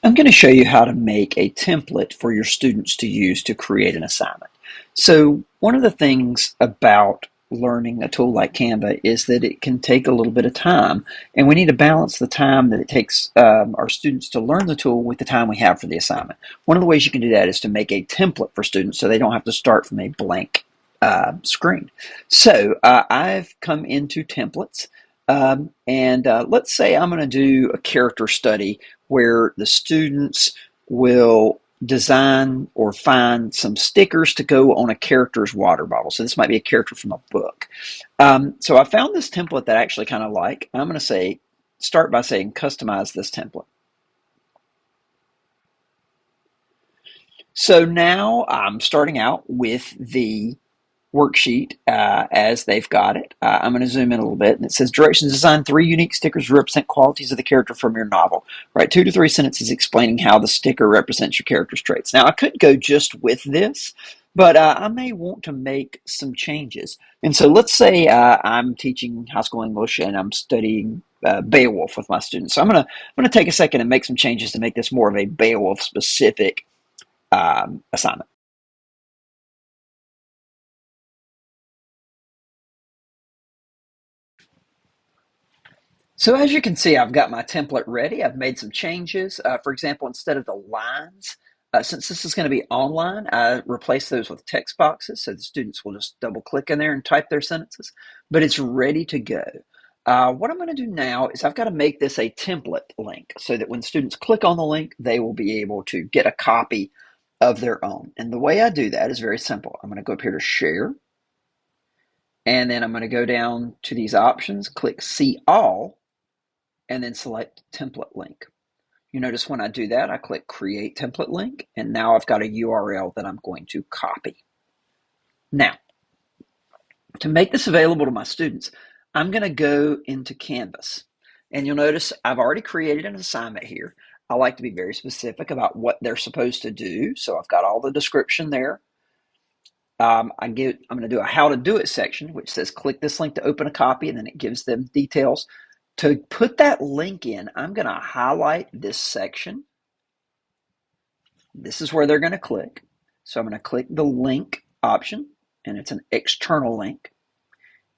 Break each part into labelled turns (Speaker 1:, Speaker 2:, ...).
Speaker 1: I'm going to show you how to make a template for your students to use to create an assignment. So one of the things about learning a tool like Canva is that it can take a little bit of time, and we need to balance the time that it takes our students to learn the tool with the time we have for the assignment. One of the ways you can do that is to make a template for students so they don't have to start from a blank screen. So I've come into templates, and let's say I'm going to do a character study where the students will design or find some stickers to go on a character's water bottle. So this might be a character from a book. So I found this template that I actually kind of like. I'm going to start by saying customize this template. So now I'm starting out with the worksheet as they've got it. I'm going to zoom in a little bit, and it says directions: design 3 unique stickers to represent qualities of the character from your novel. Write 2 to 3 sentences explaining how the sticker represents your character's traits. Now I could go just with this, but I may want to make some changes. And so let's say I'm teaching high school English and I'm studying Beowulf with my students. So I'm gonna take a second and make some changes to make this more of a Beowulf specific assignment. So as you can see, I've got my template ready. I've made some changes. For example, instead of the lines, since this is going to be online, I replace those with text boxes so the students will just double click in there and type their sentences, but it's ready to go. What I'm going to do now is I've got to make this a template link so that when students click on the link, they will be able to get a copy of their own. And the way I do that is very simple. I'm going to go up here to share, and then I'm going to go down to these options, click see all, and then select template link. You notice when I do that, I click create template link, and now I've got a URL that I'm going to copy. Now, to make this available to my students, I'm going to go into Canvas, and you'll notice I've already created an assignment here. I like to be very specific about what they're supposed to do, so I've got all the description there. I'm going to do a how to do it section, which says click this link to open a copy, and then it gives them details. To put that link in, I'm going to highlight this section. This is where they're going to click. So I'm going to click the link option, and it's an external link.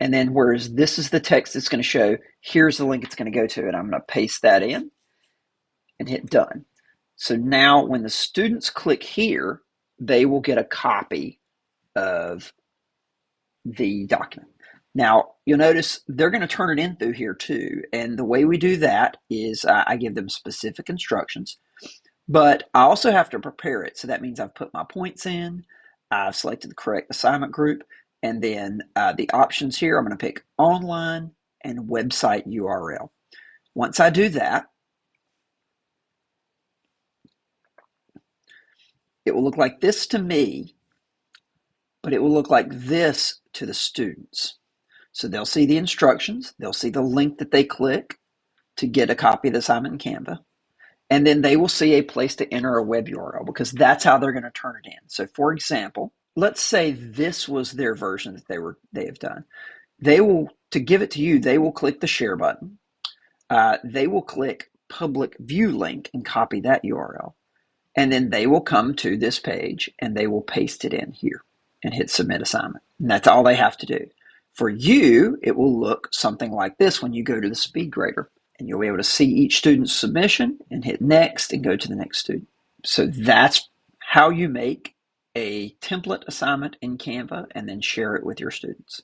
Speaker 1: And then whereas this is the text it's going to show, here's the link it's going to go to, and I'm going to paste that in and hit done. So now when the students click here, they will get a copy of the document. Now, you'll notice they're going to turn it in through here too. And the way we do that is I give them specific instructions, but I also have to prepare it. So that means I've put my points in, I've selected the correct assignment group, and then the options here, I'm going to pick online and website URL. Once I do that, it will look like this to me, but it will look like this to the students. So they'll see the instructions, they'll see the link that they click to get a copy of the assignment in Canva, and then they will see a place to enter a web URL because that's how they're going to turn it in. So for example, let's say this was their version that they have done. They will, to give it to you, they will click the share button. They will click public view link and copy that URL. And then they will come to this page and they will paste it in here and hit submit assignment. And that's all they have to do. For you, it will look something like this when you go to the speed grader, and you'll be able to see each student's submission and hit next and go to the next student. So that's how you make a template assignment in Canva and then share it with your students.